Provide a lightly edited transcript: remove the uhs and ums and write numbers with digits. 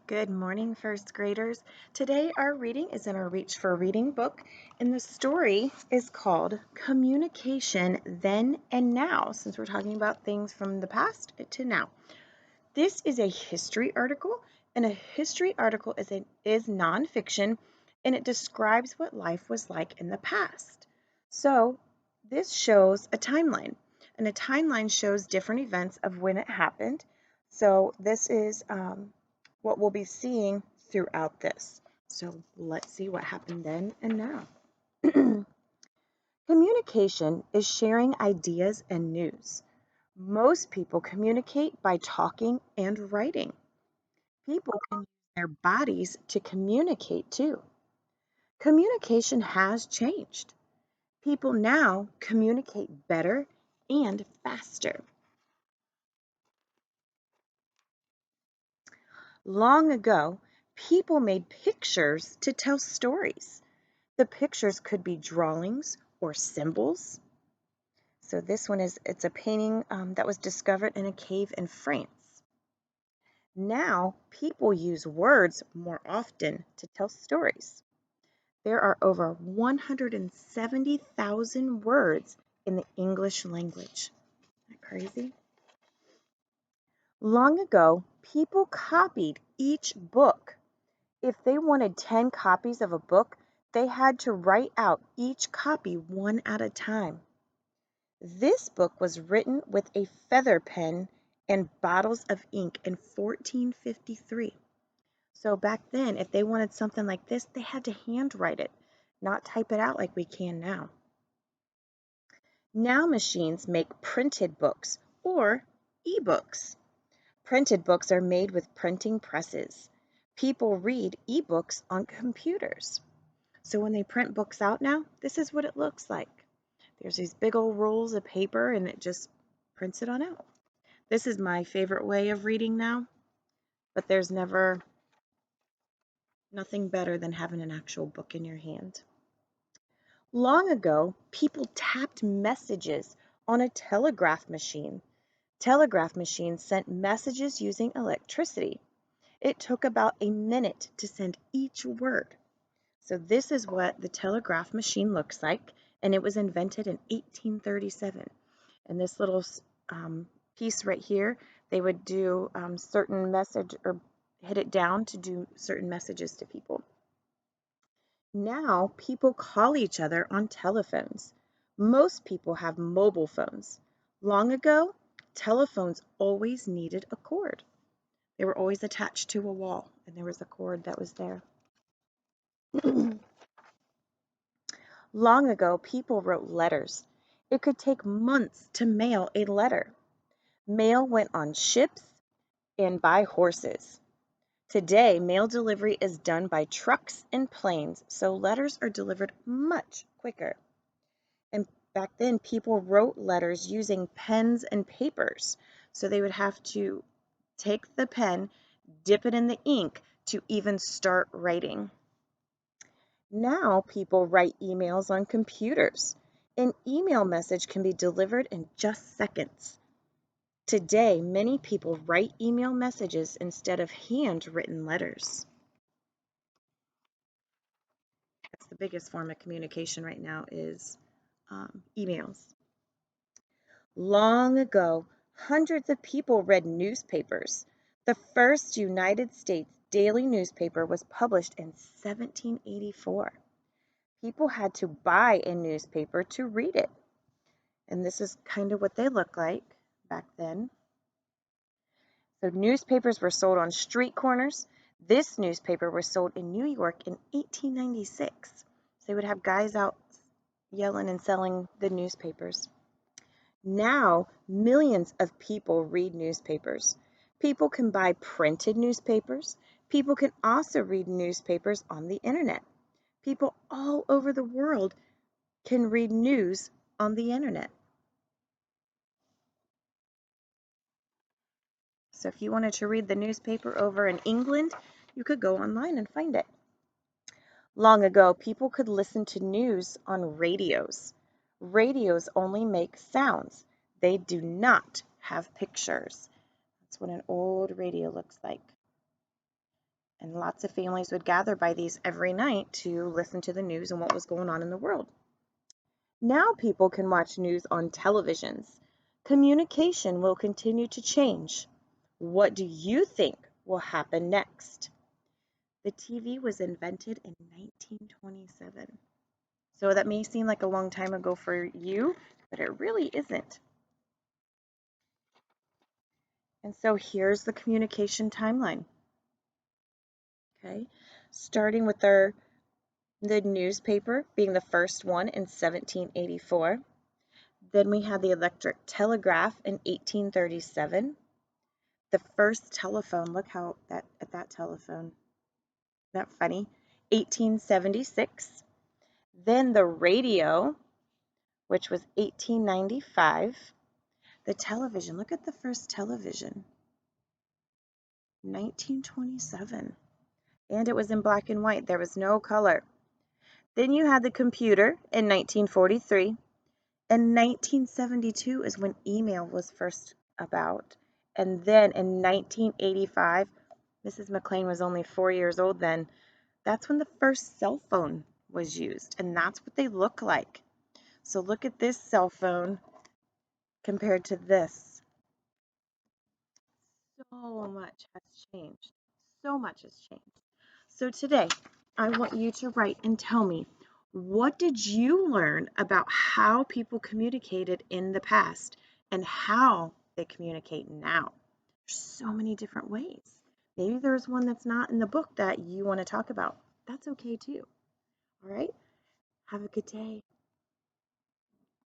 Good morning, first graders. Today our reading is in our Reach for Reading book, and the story is called Communication Then and Now, since we're talking about things from the past to now. This is a history article, and a history article is nonfiction, and it describes what life was like in the past. So this shows a timeline, and a timeline shows different events of when it happened. So this is what we'll be seeing throughout this. So let's see what happened then and now. Communication is sharing ideas and news. Most people communicate by talking and writing. People can use their bodies to communicate too. Communication has changed. People now communicate better and faster. Long ago, people made pictures to tell stories. The pictures could be drawings or symbols. So this one it's a painting that was discovered in a cave in France. Now, people use words more often to tell stories. There are over 170,000 words in the English language. Isn't that crazy? Long ago, people copied each book. If they wanted 10 copies of a book, they had to write out each copy one at a time. This book was written with a feather pen and bottles of ink in 1453. So back then, if they wanted something like this, they had to handwrite it, not type it out like we can now. Now machines make printed books or ebooks. Printed books are made with printing presses. People read ebooks on computers. So when they print books out now, this is what it looks like. There's these big old rolls of paper and it just prints it on out. This is my favorite way of reading now, but there's nothing better than having an actual book in your hand. Long ago, people tapped messages on a telegraph machine. Telegraph machines sent messages using electricity. It took about a minute to send each word. So this is what the telegraph machine looks like, and it was invented in 1837. And this little piece right here, they would do certain message or hit it down to do certain messages to people. Now people call each other on telephones. Most people have mobile phones. Long ago, telephones always needed a cord. They were always attached to a wall, and there was a cord that was there. Long ago, people wrote letters. It could take months to mail a letter. Mail went on ships and by horses. Today, mail delivery is done by trucks and planes, so letters are delivered much quicker. And back then, people wrote letters using pens and papers. So they would have to take the pen, dip it in the ink to even start writing. Now people write emails on computers. An email message can be delivered in just seconds. Today, many people write email messages instead of handwritten letters. That's the biggest form of communication right now is emails. Long ago, hundreds of people read newspapers. The first United States daily newspaper was published in 1784. People had to buy a newspaper to read it. And this is kind of what they look like back then. So newspapers were sold on street corners. This newspaper was sold in New York in 1896. So they would have guys out yelling and selling the newspapers. Now, millions of people read newspapers. People can buy printed newspapers. People can also read newspapers on the internet. People all over the world can read news on the internet. So if you wanted to read the newspaper over in England, you could go online and find it. Long ago, people could listen to news on radios. Radios only make sounds. They do not have pictures. That's what an old radio looks like. And lots of families would gather by these every night to listen to the news and what was going on in the world. Now people can watch news on televisions. Communication will continue to change. What do you think will happen next? The TV was invented in 1927. So that may seem like a long time ago for you, but it really isn't. And so here's the communication timeline. Okay, starting with the newspaper being the first one in 1784. Then we had the electric telegraph in 1837. The first telephone, look how at that telephone. Isn't that funny? 1876. Then the radio, which was 1895. The television, look at the first television. 1927. And it was in black and white. There was no color. Then you had the computer in 1943. And 1972 is when email was first about. And then in 1985, Mrs. McLean was only 4 years old then. That's when the first cell phone was used. And that's what they look like. So look at this cell phone compared to this. So much has changed. So much has changed. So today, I want you to write and tell me, what did you learn about how people communicated in the past and how they communicate now? There's so many different ways. Maybe there's one that's not in the book that you want to talk about. That's okay too. All right? Have a good day.